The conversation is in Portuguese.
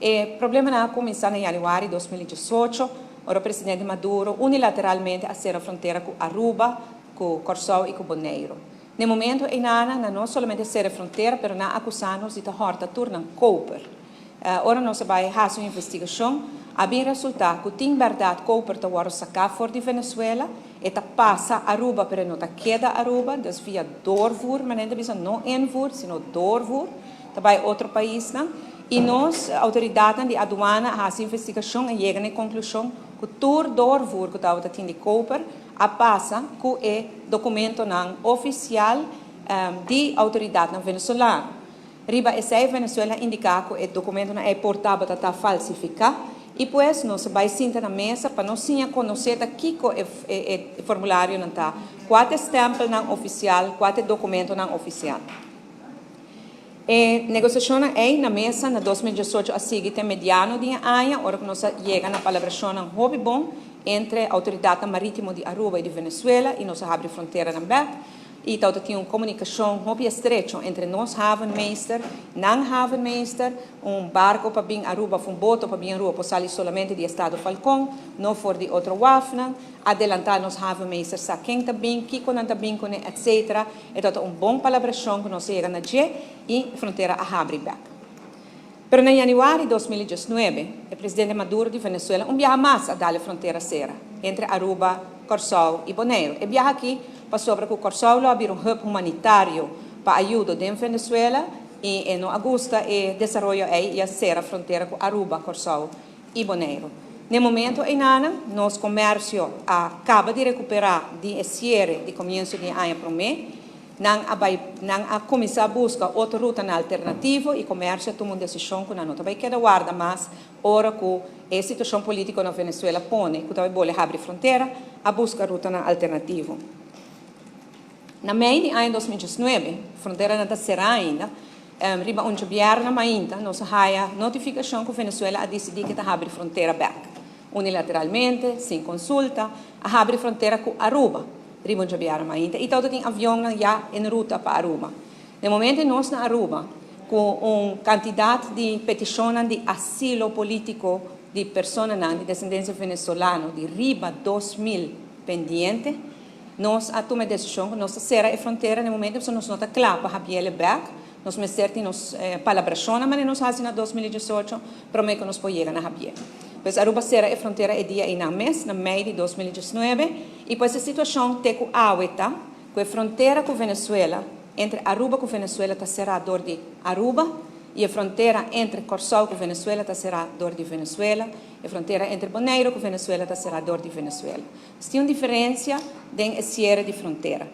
O problema não começou em janeiro de 2018, onde o presidente Maduro unilateralmente acessou a fronteira com Aruba, com Corsol e com Bonaire. No momento, não somente acessou a fronteira, mas não acusamos de horta turna Cooper. Ora nós vamos fazer uma investigação, a bem resultar que tem verdade Cooper está agora sacar fora de Venezuela, e está passa Aruba, mas não está queda Aruba, desvia doorvoer, mas não invoer, sino doorvoer, está vai outro país, não? E nós, autoridades de aduana, fazem investigação e chegam à conclusão que todo doorvoer que está de Cooper, a passa que é documento não oficial de autoridade venezuelana. Riba esse Venezuela indica que o documento não é portável, está falsificado, e depois nós vamos sentar na mesa para nós conhecer que o formulário não está, qual é o stempel não oficial, qual é o documento não oficial. A negociação é na mesa, na 2018, a seguinte mediano de ano, hora que nós chegamos na palabração não hobby bom entre a autoridade marítima de Aruba e de Venezuela, e nós abrimos fronteira na BEC, e então tinha uma comunicação muito estreita entre nós, havenmeester, não-havenmeester, barco para vir Aruba, um bote para vir Aruba, para sair somente do estado Falcão, não for de outro Wafna, adelantar nos havenmeester, saber quem está bem, que está bem, etc. Então, uma boa palabração que nós chegamos na G e a fronteira a abrir back. Pero em janeiro de 2019, o presidente Maduro de Venezuela viaja mais a dar a fronteira serra entre Aruba, Corsol e Bonaire. E viaja aqui para sobre que o Corsol abrir hub humanitário para ajuda de Venezuela e no agosto e desenvolve aí a serra fronteira com Aruba, Corsol e Bonaire. No momento, nosso comércio acaba de recuperar de cierre de começo de ano para o mês. Não a começar a buscar outra ruta alternativa e comércio toma uma decisão que não vai quedar guarda mais hora que a situação política na Venezuela põe que também pode abrir fronteira a buscar ruta alternativa. Na meio de ano 2019, a fronteira não será ainda, riba onde vierna ainda, nós há notificação que a Venezuela a decidir que está abrir fronteira back, unilateralmente, sem consulta, a abrir fronteira com Aruba. Riba onde vierna ainda, e todo tem avião já em ruta para Aruba. No momento nós na Aruba, com um candidato de petição de asilo político de pessoas de descendência venezuelana de riba 2.000 pendente, nós tomamos a decisão que nós será a fronteira no momento que nós não está claro para abrir back, nós me certi nos palabração, mas nós fazemos em 2018, prometo que nós podemos chegar a abrir. Pois Aruba será a fronteira dia e na mês, na meio de 2019, e pois a situação tem que aumentar, que a fronteira com Venezuela, entre Aruba com Venezuela, será dor de Aruba, e a fronteira entre Corsol com Venezuela será dor de Venezuela, e a fronteira entre Bonaire com Venezuela será dor de Venezuela. Tem uma diferença em cierre de fronteira.